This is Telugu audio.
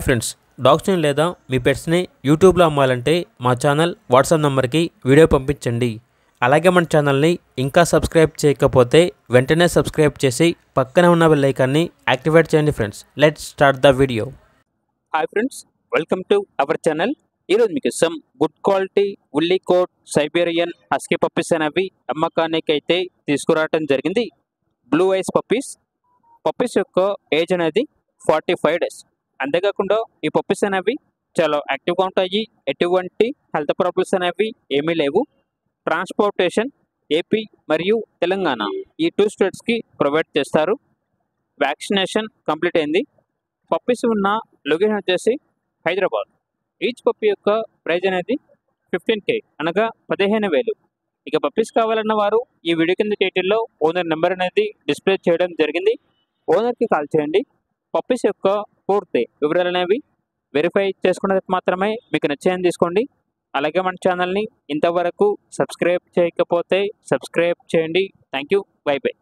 ఫ్రెండ్స్, డాగ్స్ని లేదా మీ పెట్స్ని యూట్యూబ్లో అమ్మాలంటే మా ఛానల్ వాట్సాప్ నెంబర్కి వీడియో పంపించండి. అలాగే మన ఛానల్ని ఇంకా సబ్స్క్రైబ్ చేయకపోతే వెంటనే సబ్స్క్రైబ్ చేసి పక్కనే ఉన్న బెల్ ఐకాన్ని యాక్టివేట్ చేయండి. Friends, let's start the video. Hi friends, welcome to our channel. ఈరోజు మీకు some good quality woolly coat Siberian husky puppies అనేవి అమ్మకానికి అయితే తీసుకురావడం జరిగింది. బ్లూ ఐస్ పప్పీస్ యొక్క ఏజ్ అనేది 45 days. అంతేకాకుండా ఈ పప్పీస్ అనేవి చాలా యాక్టివ్గా ఉంటాయి. ఎటువంటి హెల్త్ ప్రాబ్లమ్స్ అనేవి ఏమీ లేవు. ట్రాన్స్పోర్టేషన్ ఏపీ మరియు తెలంగాణ ఈ 2 స్టేట్స్కి ప్రొవైడ్ చేస్తారు. వ్యాక్సినేషన్ కంప్లీట్ అయింది. పప్పీస్ ఉన్న లొకేషన్ వచ్చేసి హైదరాబాద్. ఈచ్ పప్పీ యొక్క ప్రైజ్ అనేది 15K అనగా 15,000. ఇక పప్పీస్ కావాలన్న వారు ఈ వీడియో కింద టైటిల్లో ఓనర్ నెంబర్ అనేది డిస్ప్లే చేయడం జరిగింది. ఓనర్కి కాల్ చేయండి. పప్పీస్ యొక్క పూర్తి వివరాలు అనేవి వెరిఫై చేసుకున్నది మాత్రమే మీకు నచ్చేయని తీసుకోండి. అలాగే మన ఛానల్ని ఇంతవరకు సబ్స్క్రైబ్ చేయకపోతే సబ్స్క్రైబ్ చేయండి. Thank you. By by.